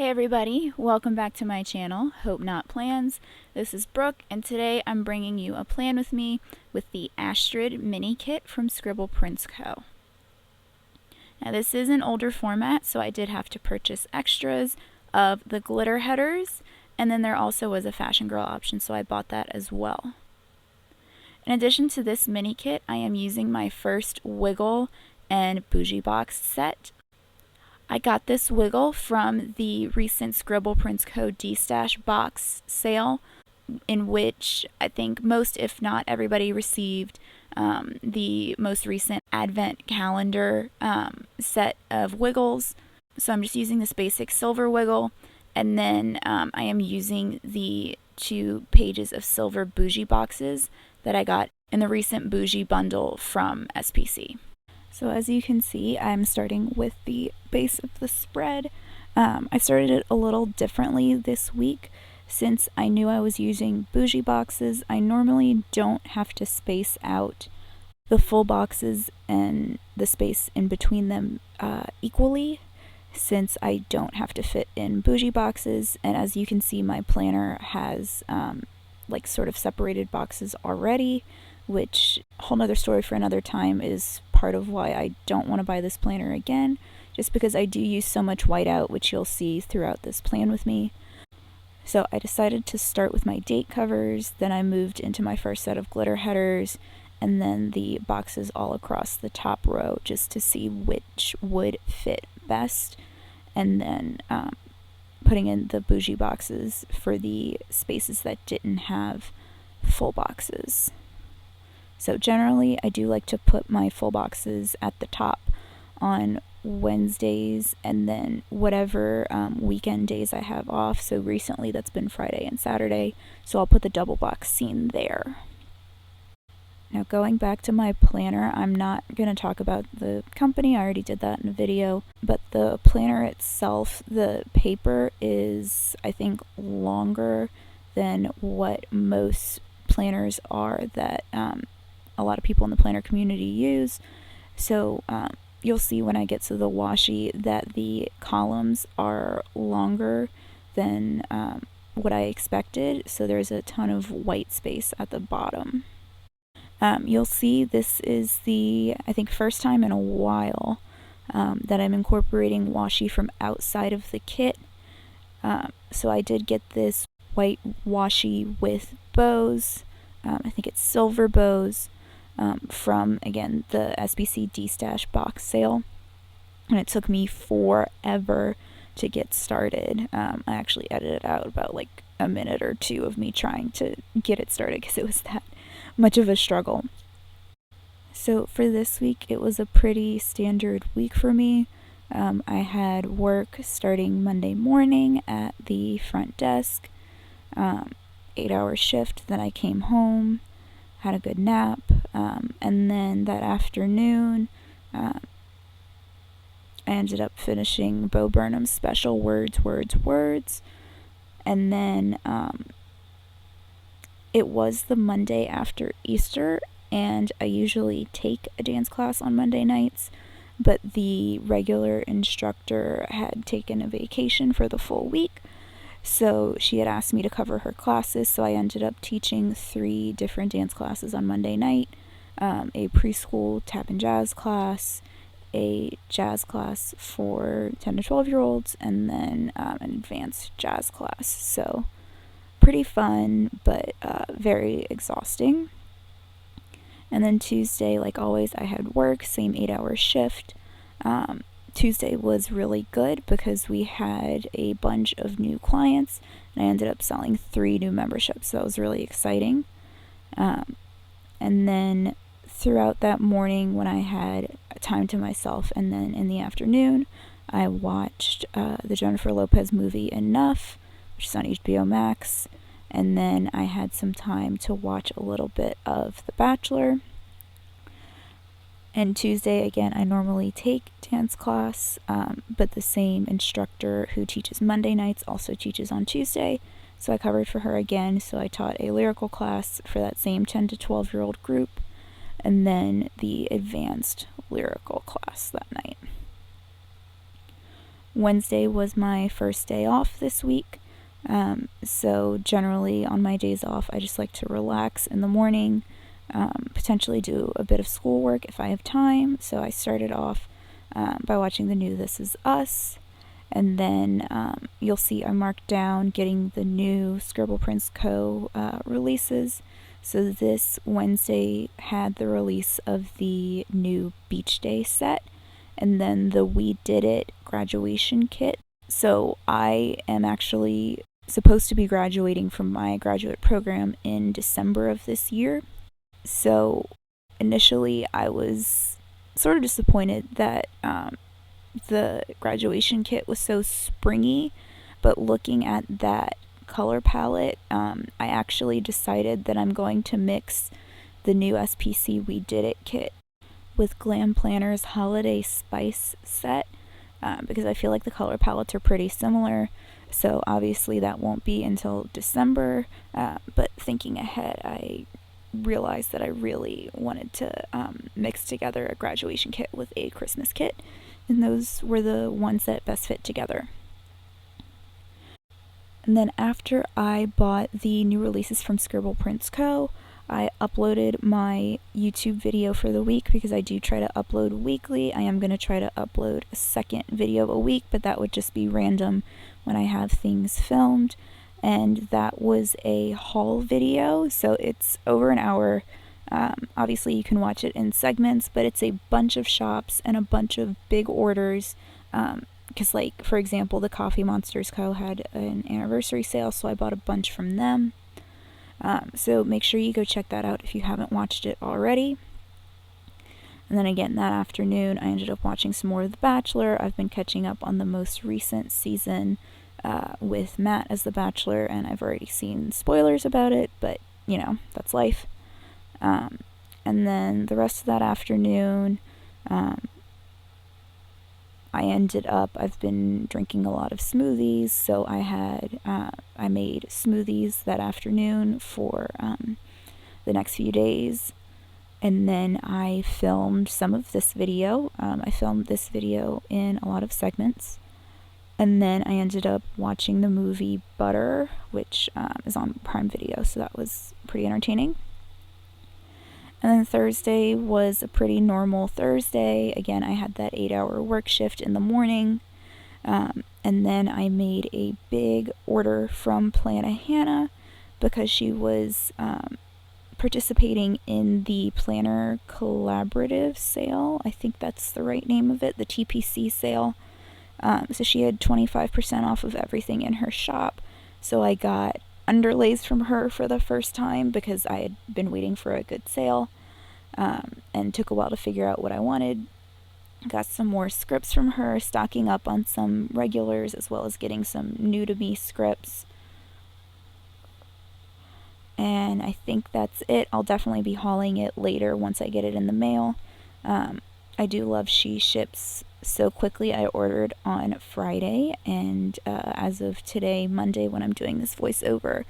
Hey everybody, welcome back to my channel, Hope Not Plans. This is Brooke, and today I'm bringing you a plan with me with the Astrid mini kit from Scribble Prints Co. Now this is an older format, so I did have to purchase extras of the glitter headers, and then there also was a Fashion Girl option, so I bought that as well. In addition to this mini kit, I am using my first Wiggle and Bougie box set. I got this Wiggle from the recent Scribble Prints Co. D-Stash box sale, in which I think most, if not everybody, received the most recent advent calendar set of Wiggles. So I'm just using this basic silver Wiggle, and then I am using the 2 pages of silver Bougie boxes that I got in the recent Bougie bundle from SPC. So as you can see, I'm starting with the base of the spread. I started it a little differently this week since I knew I was using Bougie boxes. I normally don't have to space out the full boxes and the space in between them equally, since I don't have to fit in Bougie boxes. And as you can see, my planner has like sort of separated boxes already, which, a whole nother story for another time, is part of why I don't want to buy this planner again, just because I do use so much whiteout, which you'll see throughout this plan with me. So I decided to start with my date covers, then I moved into my first set of glitter headers, and then the boxes all across the top row, just to see which would fit best, and then putting in the Bougie boxes for the spaces that didn't have full boxes. So generally, I do like to put my full boxes at the top on Wednesdays, and then whatever weekend days I have off. So recently that's been Friday and Saturday, so I'll put the double box scene there. Now going back to my planner, I'm not going to talk about the company, I already did that in a video, but the planner itself, the paper is, I think, longer than what most planners are that a lot of people in the planner community use. So you'll see when I get to the washi that the columns are longer than what I expected, so there's a ton of white space at the bottom. You'll see this is the, I think, first time in a while that I'm incorporating washi from outside of the kit. So I did get this white washi with bows. I think it's silver bows. From, again, the SBC D-Stash box sale, and it took me forever to get started. I actually edited out about like a minute or 2 of me trying to get it started because it was that much of a struggle. So for this week, it was a pretty standard week for me. I had work starting Monday morning at the front desk, 8-hour shift. Then I came home, had a good nap, and then that afternoon I ended up finishing Bo Burnham's special Words, and then it was the Monday after Easter, and I usually take a dance class on Monday nights, but the regular instructor had taken a vacation for the full week. So she had asked me to cover her classes, so I ended up teaching 3 different dance classes on Monday night, a preschool tap and jazz class, a jazz class for 10 to 12-year-olds, and then an advanced jazz class. So pretty fun, but very exhausting. And then Tuesday, like always, I had work, same 8-hour shift. Tuesday was really good because we had a bunch of new clients, and I ended up selling 3 new memberships, so that was really exciting. And then throughout that morning, when I had time to myself, and then in the afternoon, I watched the Jennifer Lopez movie Enough, which is on HBO Max, and then I had some time to watch a little bit of The Bachelor. And Tuesday, again, I normally take dance class, but the same instructor who teaches Monday nights also teaches on Tuesday, so I covered for her again. So I taught a lyrical class for that same 10 to 12-year-old group, and then the advanced lyrical class that night. Wednesday was my first day off this week. So generally on my days off, I just like to relax in the morning, potentially do a bit of schoolwork if I have time. So I started off by watching the new This Is Us. And then you'll see I marked down getting the new Scribble Prince Co. Releases. So this Wednesday had the release of the new Beach Day set, and then the We Did It graduation kit. So I am actually supposed to be graduating from my graduate program in December of this year. So initially I was sort of disappointed that the graduation kit was so springy, but looking at that color palette, I actually decided that I'm going to mix the new SPC We Did It kit with Glam Planner's Holiday Spice set, because I feel like the color palettes are pretty similar. So obviously that won't be until December, but thinking ahead, I realized that I really wanted to mix together a graduation kit with a Christmas kit, and those were the ones that best fit together. And then after I bought the new releases from Scribble Prince Co., I uploaded my YouTube video for the week because I do try to upload weekly. I am going to try to upload a second video a week, but that would just be random when I have things filmed. And that was a haul video, so it's over an hour. Obviously you can watch it in segments, but it's a bunch of shops and a bunch of big orders. Because, like, for example, the Coffee Monsters Co. had an anniversary sale, so I bought a bunch from them. So make sure you go check that out if you haven't watched it already. And then again, that afternoon, I ended up watching some more of The Bachelor. I've been catching up on the most recent season with Matt as The Bachelor, and I've already seen spoilers about it, but, you know, that's life. And then the rest of that afternoon, I've been drinking a lot of smoothies, so I made smoothies that afternoon for the next few days, and then I filmed some of this video. I filmed this video in a lot of segments, and then I ended up watching the movie Butter, which is on Prime Video, so that was pretty entertaining. And then Thursday was a pretty normal Thursday. Again, I had that 8-hour work shift in the morning. And then I made a big order from Plana Hannah because she was participating in the Planner Collaborative sale. I think that's the right name of it, the TPC sale. So she had 25% off of everything in her shop. So I got underlays from her for the first time because I had been waiting for a good sale, and took a while to figure out what I wanted. Got some more scripts from her, stocking up on some regulars as well as getting some new to me scripts. And I think that's it. I'll definitely be hauling it later once I get it in the mail. I do love she ships so quickly. I ordered on Friday, and as of today, Monday, when I'm doing this voiceover,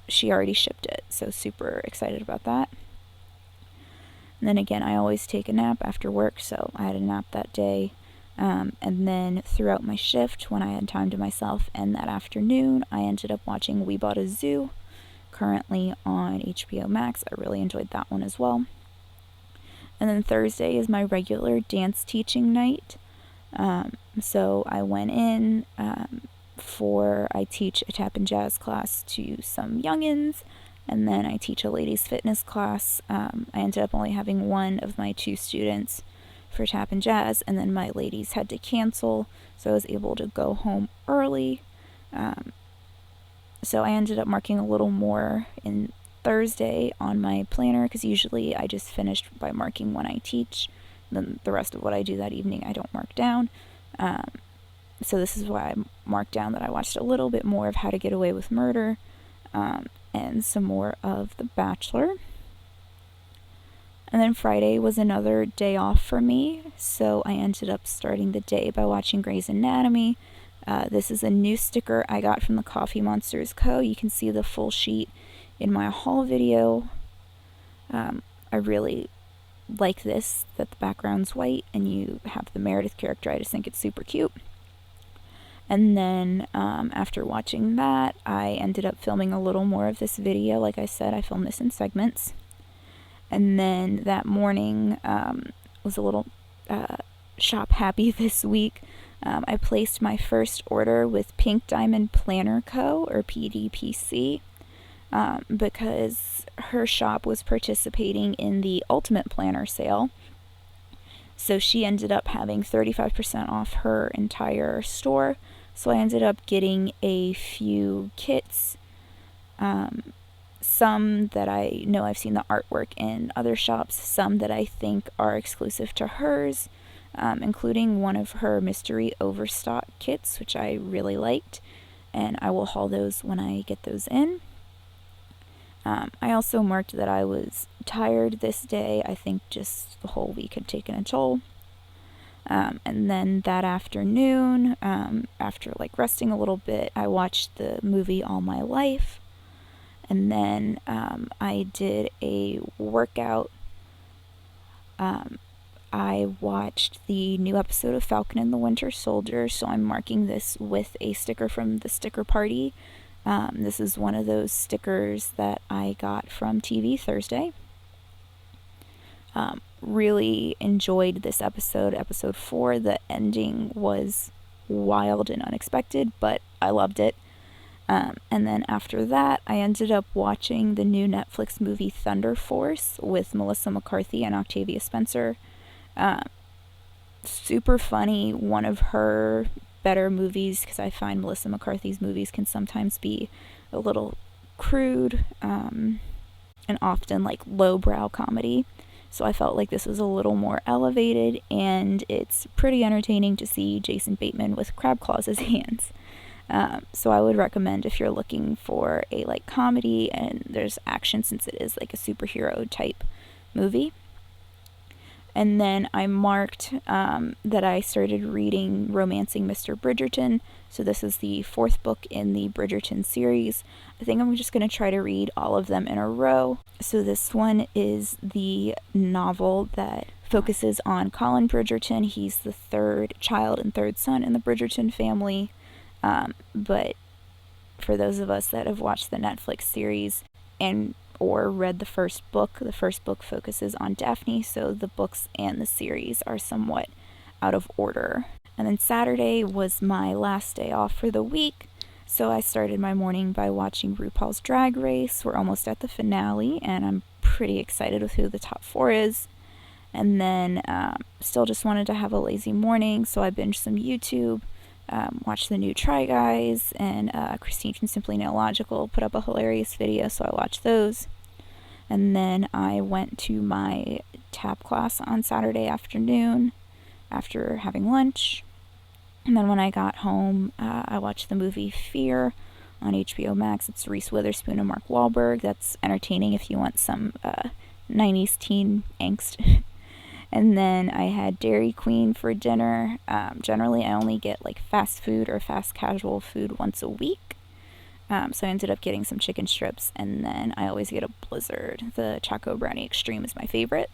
she already shipped it, so super excited about that. And then again, I always take a nap after work, so I had a nap that day. And then throughout my shift, when I had time to myself, and that afternoon, I ended up watching We Bought a Zoo, currently on HBO Max. I really enjoyed that one as well. And then Thursday is my regular dance teaching night. So I went in I teach a tap and jazz class to some youngins, and then I teach a ladies fitness class. I ended up only having one of my 2 students for tap and jazz, and then my ladies had to cancel, so I was able to go home early. So I ended up marking a little more in Thursday on my planner, because usually I just finished by marking when I teach. Then the rest of what I do that evening I don't mark down. So this is why I marked down that I watched a little bit more of How to Get Away with Murder, and some more of The Bachelor. And then Friday was another day off for me, so I ended up starting the day by watching Grey's Anatomy. This is a new sticker I got from the Coffee Monsters Co. You can see the full sheet in my haul video. I really like this, that the background's white and you have the Meredith character. I just think it's super cute. And then after watching that, I ended up filming a little more of this video. Like I said, I filmed this in segments. And then that morning was a little shop happy this week. I placed my first order with Pink Diamond Planner Co., or PDPC, because her shop was participating in the Ultimate Planner sale. So she ended up having 35% off her entire store. So I ended up getting a few kits, some that I know I've seen the artwork in other shops, some that I think are exclusive to hers, including one of her mystery overstock kits, which I really liked, and I will haul those when I get those in. I also marked that I was tired this day. I think just the whole week had taken a toll. And then that afternoon, after like resting a little bit, I watched the movie All My Life. And then I did a workout. I watched the new episode of Falcon and the Winter Soldier, so I'm marking this with a sticker from the sticker party. This is one of those stickers that I got from TV Thursday. Really enjoyed this episode, episode 4. The ending was wild and unexpected, but I loved it. And then after that, I ended up watching the new Netflix movie Thunder Force with Melissa McCarthy and Octavia Spencer. Super funny, one of her better movies, because I find Melissa McCarthy's movies can sometimes be a little crude, and often like lowbrow comedy. So I felt like this was a little more elevated, and it's pretty entertaining to see Jason Bateman with crab claws as hands. So I would recommend if you're looking for a like comedy and there's action, since it is like a superhero type movie. And then I marked that I started reading Romancing Mr. Bridgerton. So this is the 4th book in the Bridgerton series. I think I'm just going to try to read all of them in a row. So this one is the novel that focuses on Colin Bridgerton. He's the 3rd child and 3rd son in the Bridgerton family. But for those of us that have watched the Netflix series or read the first book focuses on Daphne, so the books and the series are somewhat out of order. And then Saturday was my last day off for the week, so I started my morning by watching RuPaul's Drag Race. We're almost at the finale, and I'm pretty excited with who the top 4 is. And then still just wanted to have a lazy morning, so I binged some YouTube. Watched the new Try Guys, and Christine from Simply Nailogical put up a hilarious video, so I watched those. And then I went to my tap class on Saturday afternoon after having lunch. And then when I got home, I watched the movie Fear on HBO Max. It's Reese Witherspoon and Mark Wahlberg. That's entertaining if you want some 90s teen angst. And then I had Dairy Queen for dinner. Generally, I only get like fast food or fast casual food once a week. So I ended up getting some chicken strips, and then I always get a Blizzard. The Choco Brownie Extreme is my favorite.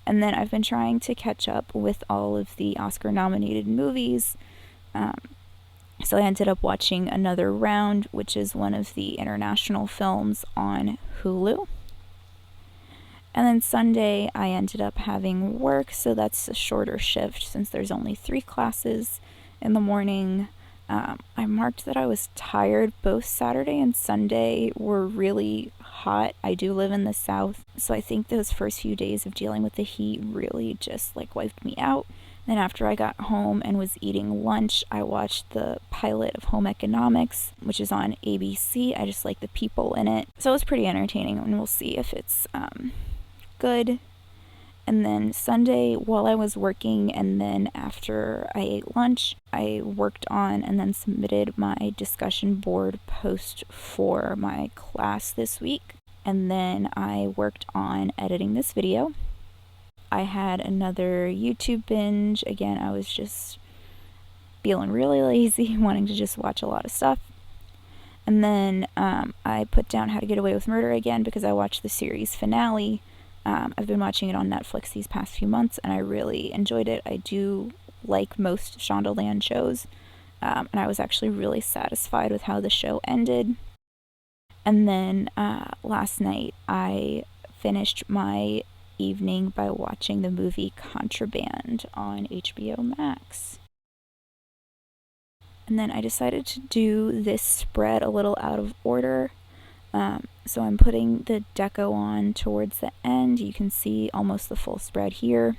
And then I've been trying to catch up with all of the Oscar-nominated movies. So I ended up watching Another Round, which is one of the international films on Hulu. And then Sunday, I ended up having work, so that's a shorter shift since there's only 3 classes in the morning. I marked that I was tired. Both Saturday and Sunday were really hot. I do live in the South, so I think those first few days of dealing with the heat really just like wiped me out. Then after I got home and was eating lunch, I watched the pilot of Home Economics, which is on ABC. I just like the people in it, so it was pretty entertaining, and we'll see if it's good. And then Sunday, while I was working and then after I ate lunch, I worked on and then submitted my discussion board post for my class this week. And then I worked on editing this video. I had another YouTube binge. Again, I was just feeling really lazy, wanting to just watch a lot of stuff. And then I put down How to Get Away with Murder again because I watched the series finale. I've been watching it on Netflix these past few months, and I really enjoyed it. I do like most Shondaland shows, and I was actually really satisfied with how the show ended. And then last night I finished my evening by watching the movie Contraband on HBO Max. And then I decided to do this spread a little out of order. So I'm putting the deco on towards the end. You can see almost the full spread here.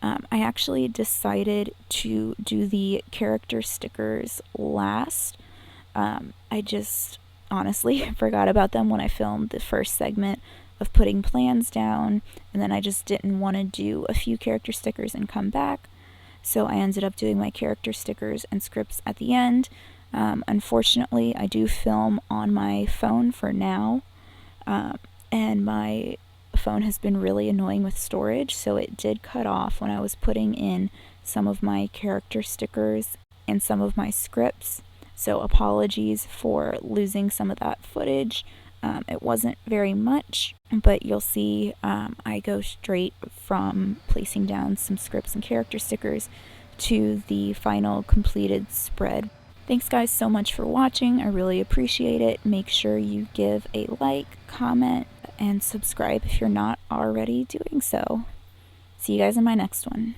I actually decided to do the character stickers last. I just honestly forgot about them when I filmed the first segment of putting plans down, and then I just didn't want to do a few character stickers and come back. So I ended up doing my character stickers and scripts at the end. Unfortunately, I do film on my phone for now, and my phone has been really annoying with storage, so it did cut off when I was putting in some of my character stickers and some of my scripts. So apologies for losing some of that footage. It wasn't very much, but you'll see I go straight from placing down some scripts and character stickers to the final completed spread. Thanks guys so much for watching. I really appreciate it. Make sure you give a like, comment, and subscribe if you're not already doing so. See you guys in my next one.